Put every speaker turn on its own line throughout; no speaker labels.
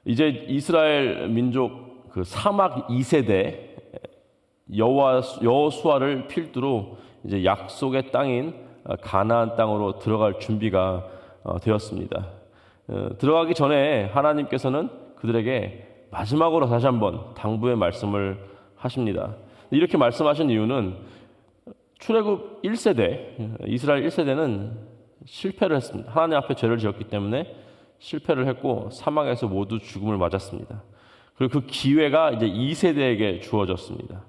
이제 이스라엘 민족 그 사막 2세대 여호수아를 필두로 이제 약속의 땅인 가나안 땅으로 들어갈 준비가 되었습니다. 들어가기 전에 하나님께서는 그들에게 마지막으로 다시 한번 당부의 말씀을 하십니다. 이렇게 말씀하신 이유는 출애굽 1세대, 이스라엘 1세대는 실패를 했습니다. 하나님 앞에 죄를 지었기 때문에 실패를 했고 사막에서 모두 죽음을 맞았습니다. 그리고 그 기회가 이제 2세대에게 주어졌습니다.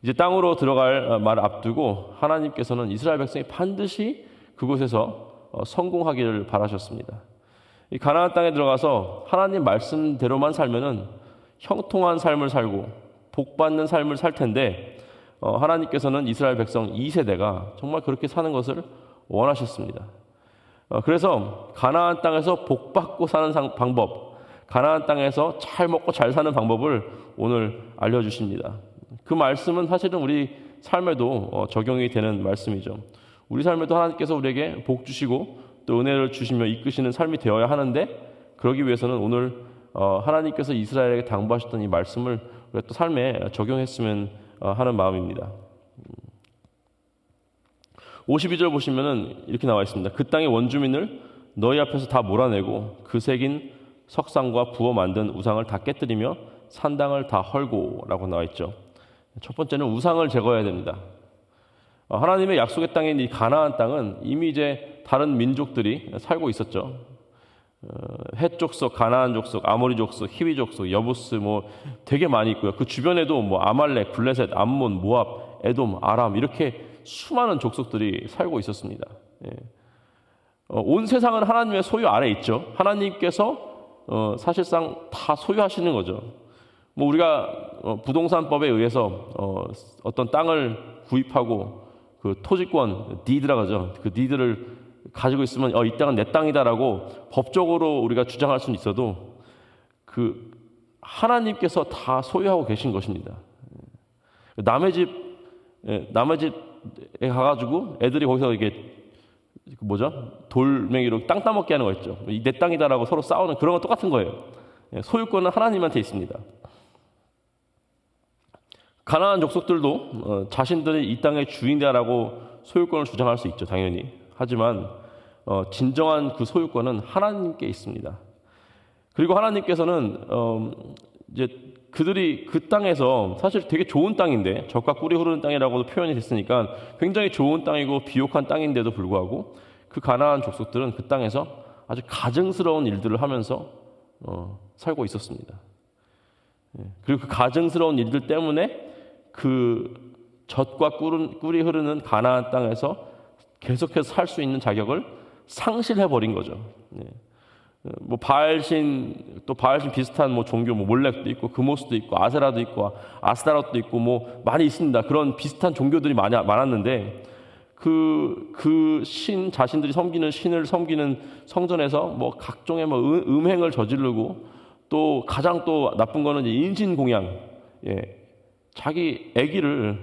이제 땅으로 들어갈 말을 앞두고 하나님께서는 이스라엘 백성이 반드시 그곳에서 성공하기를 바라셨습니다. 이 가나안 땅에 들어가서 하나님 말씀대로만 살면은 형통한 삶을 살고 복받는 삶을 살 텐데 하나님께서는 이스라엘 백성 2세대가 정말 그렇게 사는 것을 원하셨습니다. 그래서 가나안 땅에서 복받고 사는 방법, 가나안 땅에서 잘 먹고 잘 사는 방법을 오늘 알려주십니다. 그 말씀은 사실은 우리 삶에도 적용이 되는 말씀이죠. 우리 삶에도 하나님께서 우리에게 복 주시고 또 은혜를 주시며 이끄시는 삶이 되어야 하는데, 그러기 위해서는 오늘 하나님께서 이스라엘에게 당부하셨던 이 말씀을 우리가 또 삶에 적용했으면 하는 마음입니다. 52절 보시면은 이렇게 나와 있습니다. 그 땅의 원주민을 너희 앞에서 다 몰아내고 그 새긴 석상과 부어 만든 우상을 다 깨뜨리며 산당을 다 헐고라고 나와 있죠. 첫 번째는 우상을 제거해야 됩니다. 하나님의 약속의 땅인 이 가나안 땅은 이미 이제 다른 민족들이 살고 있었죠. 헷 족속, 가나안 족속, 아모리 족속, 히위 족속, 여부스 뭐 되게 많이 있고요. 그 주변에도 뭐 아말렉, 블레셋, 암몬, 모압, 에돔, 아람 이렇게 수많은 족속들이 살고 있었습니다. 온 세상은 하나님의 소유 아래 있죠. 하나님께서 사실상 다 소유하시는 거죠. 뭐 우리가 부동산법에 의해서 어떤 땅을 구입하고 그 토지권 디드라고 하죠. 그 디드를 가지고 있으면 이 땅은 내 땅이다라고 법적으로 우리가 주장할 수는 있어도 그 하나님께서 다 소유하고 계신 것입니다. 남의 집에 가가지고 애들이 거기서 이게 돌멩이로 땅 따먹게 하는 거 있죠. 내 땅이다라고 서로 싸우는 그런 건 똑같은 거예요. 소유권은 하나님한테 있습니다. 가나안 족속들도 자신들이 이 땅의 주인이라고 소유권을 주장할 수 있죠, 당연히. 하지만 진정한 그 소유권은 하나님께 있습니다. 그리고 하나님께서는 이제 그들이 그 땅에서 사실 되게 좋은 땅인데, 젖과 꿀이 흐르는 땅이라고도 표현이 됐으니까 굉장히 좋은 땅이고 비옥한 땅인데도 불구하고 그 가나안 족속들은 그 땅에서 아주 가증스러운 일들을 하면서 살고 있었습니다. 그리고 그 가증스러운 일들 때문에 그 젖과 꿀이 흐르는 가나안 땅에서 계속해서 살 수 있는 자격을 상실해 버린 거죠. 뭐 바알신 비슷한 뭐 종교 뭐 몰렉도 있고 그모스도 있고 아세라도 있고 아스타롯도 있고 뭐 많이 있습니다. 그런 비슷한 종교들이 많았는데 그 신 자신들이 섬기는 신을 섬기는 성전에서 뭐 각종의 뭐 음행을 저지르고 또 가장 또 나쁜 거는 이제 인신공양, 자기 아기를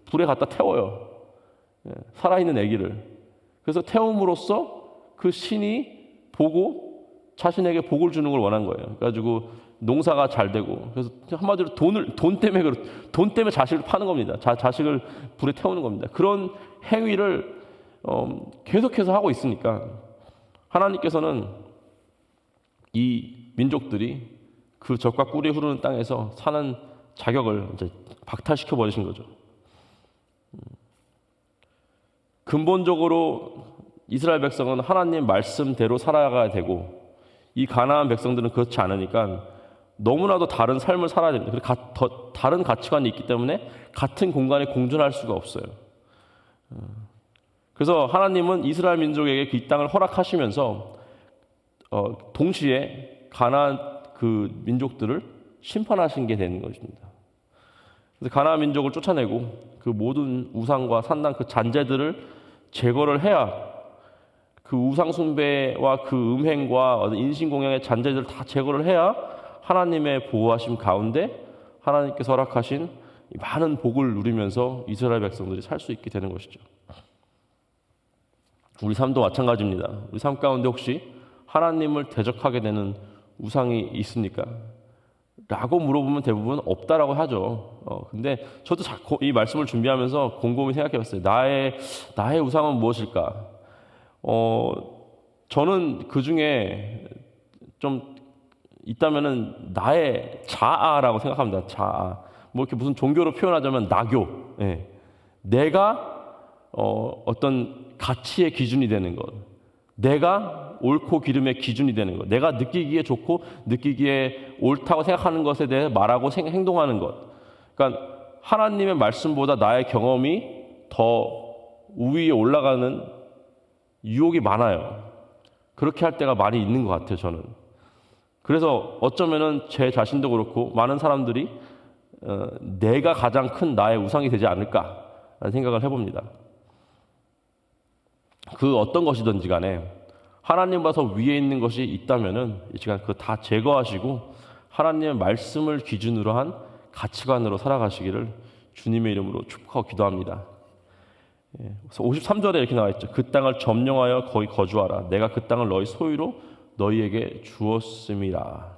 불에 갖다 태워요. 살아있는 아기를. 그래서 태움으로써 그 신이 보고 자신에게 복을 주는 걸 원한 거예요. 그래가지고 농사가 잘 되고, 그래서 한마디로 돈 때문에 자식을 파는 겁니다. 자식을 불에 태우는 겁니다. 그런 행위를 계속해서 하고 있으니까 하나님께서는 이 민족들이 그 젖과 꿀이 흐르는 땅에서 사는 자격을 이제 박탈시켜 버리신 거죠. 근본적으로 이스라엘 백성은 하나님 말씀대로 살아가야 되고, 이 가나안 백성들은 그렇지 않으니까 너무나도 다른 삶을 살아야 됩니다. 그리고 다른 가치관이 있기 때문에 같은 공간에 공존할 수가 없어요. 그래서 하나님은 이스라엘 민족에게 이 땅을 허락하시면서 동시에 가나안 그 민족들을 심판하신 게 되는 것입니다. 그래서 가나안 민족을 쫓아내고 그 모든 우상과 산당 그 잔재들을 제거를 해야, 그 우상 숭배와 그 음행과 인신공양의 잔재들을 다 제거를 해야 하나님의 보호하심 가운데 하나님께서 허락하신 많은 복을 누리면서 이스라엘 백성들이 살 수 있게 되는 것이죠. 우리 삶도 마찬가지입니다. 우리 삶 가운데 혹시 하나님을 대적하게 되는 우상이 있습니까? 라고 물어보면 대부분 없다라고 하죠. 근데 저도 이 말씀을 준비하면서 곰곰이 생각해봤어요. 나의 우상은 무엇일까? 저는 그 중에 좀 있다면은 나의 자아라고 생각합니다. 자아. 뭐 이렇게 무슨 종교로 표현하자면 나교. 예. 내가 어떤 가치의 기준이 되는 것. 내가 옳고 기름의 기준이 되는 것. 내가 느끼기에 좋고 느끼기에 옳다고 생각하는 것에 대해 말하고 행동하는 것. 그러니까 하나님의 말씀보다 나의 경험이 더 우위에 올라가는 유혹이 많아요. 그렇게 할 때가 많이 있는 것 같아요, 저는. 그래서 어쩌면은 제 자신도 그렇고 많은 사람들이 내가 가장 큰 나의 우상이 되지 않을까라는 생각을 해봅니다. 그 어떤 것이든지 간에 하나님보다 위에 있는 것이 있다면은 이 시간 그거 다 제거하시고 하나님의 말씀을 기준으로 한 가치관으로 살아가시기를 주님의 이름으로 축복하고 기도합니다. 그래서 53절에 이렇게 나와 있죠. 그 땅을 점령하여 거기 거주하라. 내가 그 땅을 너희 소유로 너희에게 주었음이라.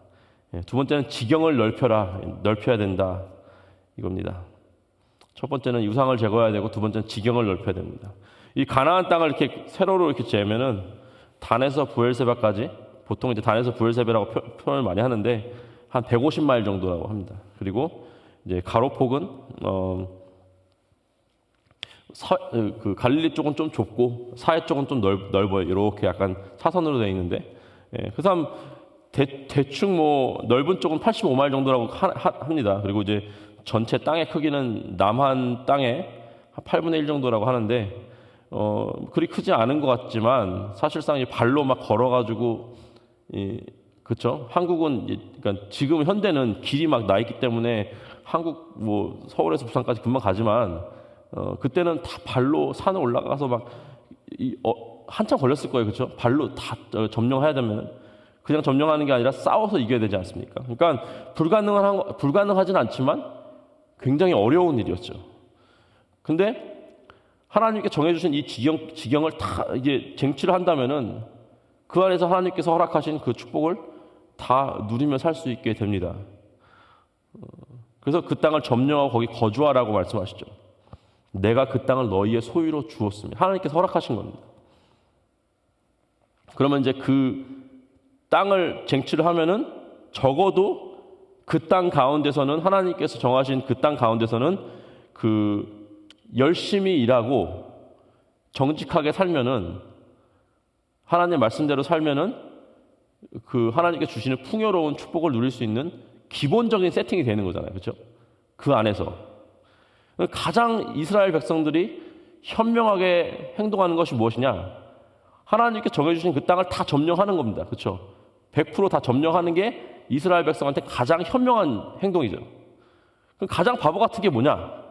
두 번째는 지경을 넓혀야 된다. 이겁니다. 첫 번째는 유상을 제거해야 되고 두 번째는 지경을 넓혀야 됩니다. 이 가나안 땅을 이렇게 세로로 이렇게 재면은 단에서 부엘세바까지 보통 이제 단에서 부엘세바라고 표현을 많이 하는데 한 150마일 정도라고 합니다. 그리고 이제 가로폭은 그 갈릴리 쪽은 좀 좁고 사해 쪽은 좀 넓어요. 이렇게 약간 사선으로 되어 있는데 그래서 대충 뭐 넓은 쪽은 85마일 정도라고 합니다. 그리고 이제 전체 땅의 크기는 남한 땅의 한 8분의 1 정도라고 하는데 그리 크지 않은 것 같지만 사실상 발로 막 걸어가지고 그렇죠. 한국은 그러니까 지금 현대는 길이 막 나 있기 때문에 한국 뭐 서울에서 부산까지 금방 가지만 그때는 다 발로 산을 올라가서 막 한참 걸렸을 거예요, 그렇죠? 발로 다 점령해야 되면 그냥 점령하는 게 아니라 싸워서 이겨야 되지 않습니까? 그러니까 불가능하진 않지만 굉장히 어려운 일이었죠. 근데 하나님께 정해주신 이 지경을 다 이제 쟁취를 한다면은 그 안에서 하나님께서 허락하신 그 축복을 다 누리며 살 수 있게 됩니다. 그래서 그 땅을 점령하고 거기 거주하라고 말씀하시죠. 내가 그 땅을 너희의 소유로 주었습니다. 하나님께서 허락하신 겁니다. 그러면 이제 그 땅을 쟁취를 하면은 적어도 그 땅 가운데서는 하나님께서 정하신 그 땅 가운데서는 그 열심히 일하고 정직하게 살면은 하나님 말씀대로 살면은 그 하나님께 주시는 풍요로운 축복을 누릴 수 있는 기본적인 세팅이 되는 거잖아요, 그렇죠? 그 안에서 가장 이스라엘 백성들이 현명하게 행동하는 것이 무엇이냐? 하나님께 정해주신 그 땅을 다 점령하는 겁니다, 그렇죠? 100% 다 점령하는 게 이스라엘 백성한테 가장 현명한 행동이죠. 그럼 가장 바보 같은 게 뭐냐?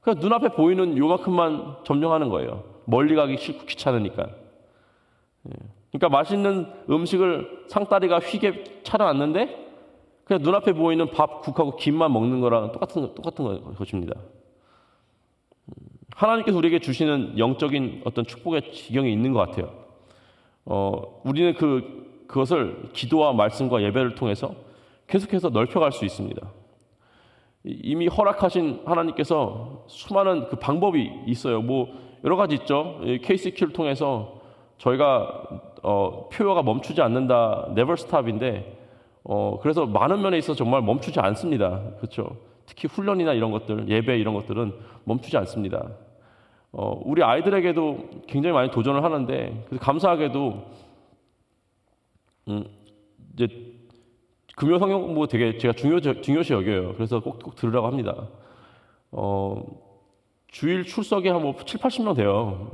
그냥 눈앞에 보이는 요만큼만 점령하는 거예요. 멀리 가기 싫고 귀찮으니까. 그러니까 맛있는 음식을 상다리가 휘게 차려놨는데 그냥 눈앞에 보이는 밥, 국하고 김만 먹는 거랑 똑같은 것입니다. 하나님께서 우리에게 주시는 영적인 어떤 축복의 지경이 있는 것 같아요. 우리는 그것을 기도와 말씀과 예배를 통해서 계속해서 넓혀갈 수 있습니다. 이미 허락하신 하나님께서 수많은 그 방법이 있어요. 뭐 여러 가지 있죠. KCQ를 통해서 저희가 표어가 멈추지 않는다, never stop인데 그래서 많은 면에 있어서 정말 멈추지 않습니다. 그렇죠. 특히 훈련이나 이런 것들, 예배 이런 것들은 멈추지 않습니다. 우리 아이들에게도 굉장히 많이 도전을 하는데 그래서 감사하게도 이제 금요 성경 공부 되게 제가 중요시 여겨요. 그래서 꼭 들으라고 합니다. 주일 출석이 한 7, 80명 돼요.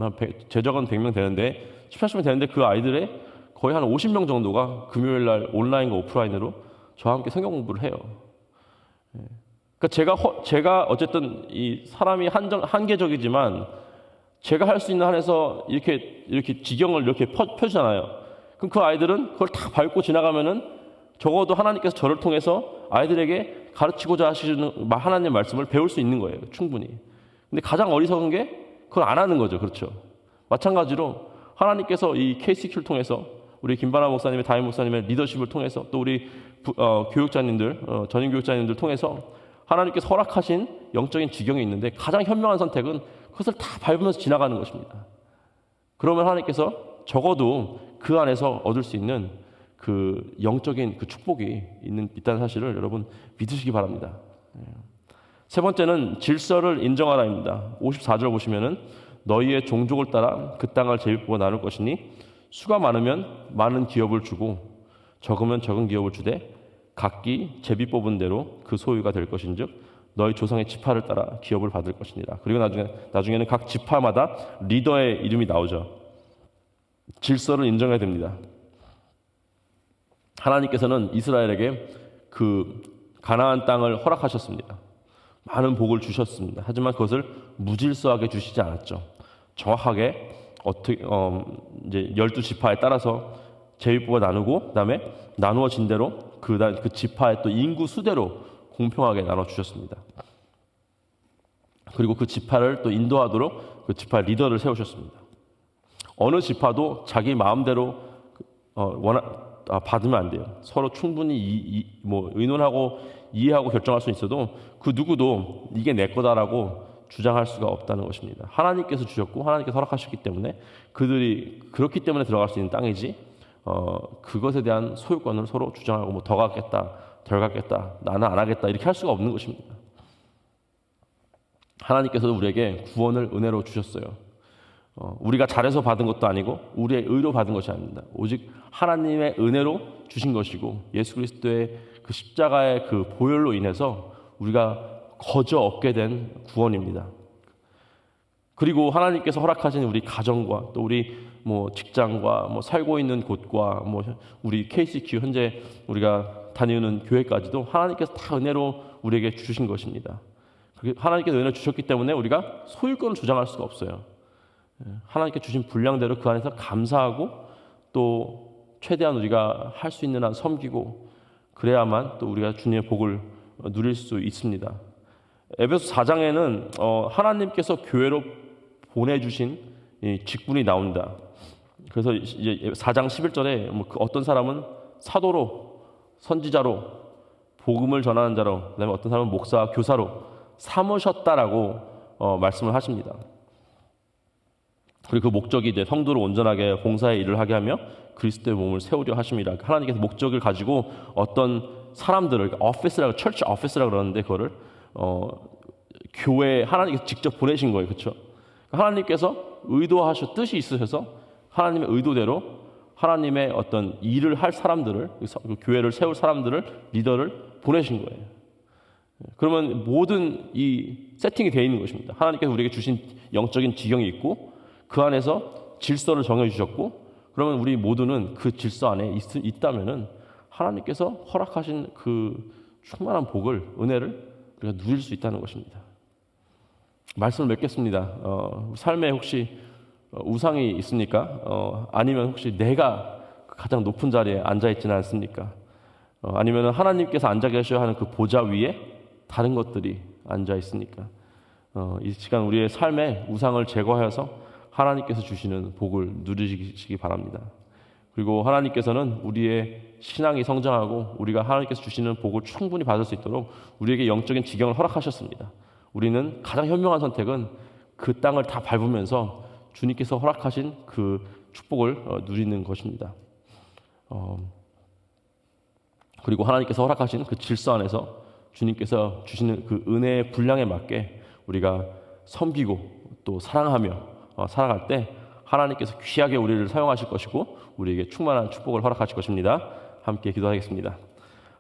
제적은 100명 되는데 7, 80명 되는데 그 아이들의 거의 한 50명 정도가 금요일 날 온라인과 오프라인으로 저와 함께 성경 공부를 해요. 그러니까 제가 어쨌든 이 사람이 한계적이지만 제가 할 수 있는 한에서 이렇게 지경을 이렇게 펴주잖아요. 그럼 그 아이들은 그걸 다 밟고 지나가면은 적어도 하나님께서 저를 통해서 아이들에게 가르치고자 하시는 하나님의 말씀을 배울 수 있는 거예요. 충분히. 근데 가장 어리석은 게 그걸 안 하는 거죠. 그렇죠. 마찬가지로 하나님께서 이 KCQ를 통해서 우리 김바나 목사님의 담임 목사님의 리더십을 통해서 또 우리 교육자님들, 전임 교육자님들 통해서 하나님께서 허락하신 영적인 지경이 있는데 가장 현명한 선택은 그것을 다 밟으면서 지나가는 것입니다. 그러면 하나님께서 적어도 그 안에서 얻을 수 있는 그 영적인 그 축복이 있다는 사실을 여러분 믿으시기 바랍니다. 세 번째는 질서를 인정하라입니다. 54절 보시면은 너희의 종족을 따라 그 땅을 제비뽑아 나눌 것이니 수가 많으면 많은 기업을 주고 적으면 적은 기업을 주되 각기 제비 뽑은 대로 그 소유가 될 것인즉 너희 조상의 지파를 따라 기업을 받을 것이니라. 그리고 나중에는 각 지파마다 리더의 이름이 나오죠. 질서를 인정해야 됩니다. 하나님께서는 이스라엘에게 그 가나안 땅을 허락하셨습니다. 많은 복을 주셨습니다. 하지만 그것을 무질서하게 주시지 않았죠. 정확하게 이제 12지파에 따라서 제비뽑아 나누고 그다음에 나누어진 대로 그 지파의 또 인구 수대로 공평하게 나눠 주셨습니다. 그리고 그 지파를 또 인도하도록 그 지파의 리더를 세우셨습니다. 어느 지파도 자기 마음대로 받으면 안 돼요. 서로 충분히 의논하고 이해하고 결정할 수 있어도 그 누구도 이게 내 거다라고 주장할 수가 없다는 것입니다. 하나님께서 주셨고 하나님께서 허락하셨기 때문에 그들이 그렇기 때문에 들어갈 수 있는 땅이지 그것에 대한 소유권을 서로 주장하고 더 갖겠다, 덜 갖겠다, 나는 안 하겠다 이렇게 할 수가 없는 것입니다. 하나님께서도 우리에게 구원을 은혜로 주셨어요. 우리가 잘해서 받은 것도 아니고 우리의 의로 받은 것이 아닙니다. 오직 하나님의 은혜로 주신 것이고 예수 그리스도의 그 십자가의 그 보혈로 인해서 우리가 거저 얻게 된 구원입니다. 그리고 하나님께서 허락하신 우리 가정과 또 우리 직장과 살고 있는 곳과 우리 KCQ 현재 우리가 다니는 교회까지도 하나님께서 다 은혜로 우리에게 주신 것입니다. 하나님께서 은혜를 주셨기 때문에 우리가 소유권을 주장할 수가 없어요. 하나님께 주신 분량대로 그 안에서 감사하고 또 최대한 우리가 할 수 있는 한 섬기고 그래야만 또 우리가 주님의 복을 누릴 수 있습니다. 에베소 4장에는 하나님께서 교회로 보내주신 직분이 나온다. 그래서 이제 4장 11절에 어떤 사람은 사도로, 선지자로, 복음을 전하는 자로, 그다음에 어떤 사람은 목사와 교사로 삼으셨다라고 말씀을 하십니다. 그리고 그 목적이 이제 성도를 온전하게 봉사의 일을 하게 하며 그리스도의 몸을 세우려 하심이라. 하나님께서 목적을 가지고 어떤 사람들을 철치 오피스라고 그러는데 그거를 교회에 하나님께서 직접 보내신 거예요. 그렇죠? 하나님께서 의도하셔 뜻이 있으셔서 하나님의 의도대로 하나님의 어떤 일을 할 사람들을 교회를 세울 사람들을 리더를 보내신 거예요. 그러면 모든 이 세팅이 되어 있는 것입니다. 하나님께서 우리에게 주신 영적인 지경이 있고 그 안에서 질서를 정해 주셨고 그러면 우리 모두는 그 질서 안에 있다면은 하나님께서 허락하신 그 충만한 복을 은혜를 우리가 누릴 수 있다는 것입니다. 말씀을 맺겠습니다. 삶에 혹시 우상이 있습니까? 아니면 혹시 내가 가장 높은 자리에 앉아 있지는 않습니까? 아니면 하나님께서 앉아 계셔야 하는 그 보좌 위에 다른 것들이 앉아 있습니까? 이 시간 우리의 삶에 우상을 제거하여서 하나님께서 주시는 복을 누리시기 바랍니다. 그리고 하나님께서는 우리의 신앙이 성장하고 우리가 하나님께서 주시는 복을 충분히 받을 수 있도록 우리에게 영적인 지경을 허락하셨습니다. 우리는 가장 현명한 선택은 그 땅을 다 밟으면서 주님께서 허락하신 그 축복을 누리는 것입니다. 그리고 하나님께서 허락하신 그 질서 안에서 주님께서 주시는 그 은혜의 분량에 맞게 우리가 섬기고 또 사랑하며 살아갈 때 하나님께서 귀하게 우리를 사용하실 것이고 우리에게 충만한 축복을 허락하실 것입니다. 함께 기도하겠습니다.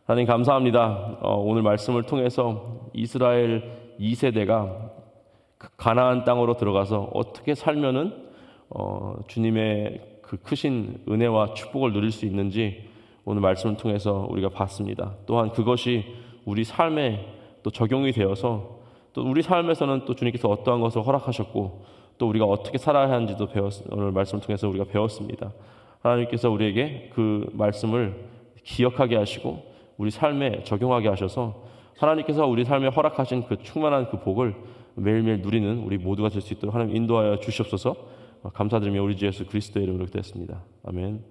하나님 감사합니다. 오늘 말씀을 통해서 이스라엘 2세대가 가나안 땅으로 들어가서 어떻게 살면은 주님의 그 크신 은혜와 축복을 누릴 수 있는지 오늘 말씀을 통해서 우리가 봤습니다. 또한 그것이 우리 삶에 또 적용이 되어서 또 우리 삶에서는 또 주님께서 어떠한 것을 허락하셨고 또 우리가 어떻게 살아야 하는지도 오늘 말씀을 통해서 우리가 배웠습니다. 하나님께서 우리에게 그 말씀을 기억하게 하시고 우리 삶에 적용하게 하셔서 하나님께서 우리 삶에 허락하신 그 충만한 그 복을 매일매일 누리는 우리 모두가 될 수 있도록 하나님 인도하여 주시옵소서. 감사드리며 우리 주 예수 그리스도의 이름으로 기도했습니다. 아멘.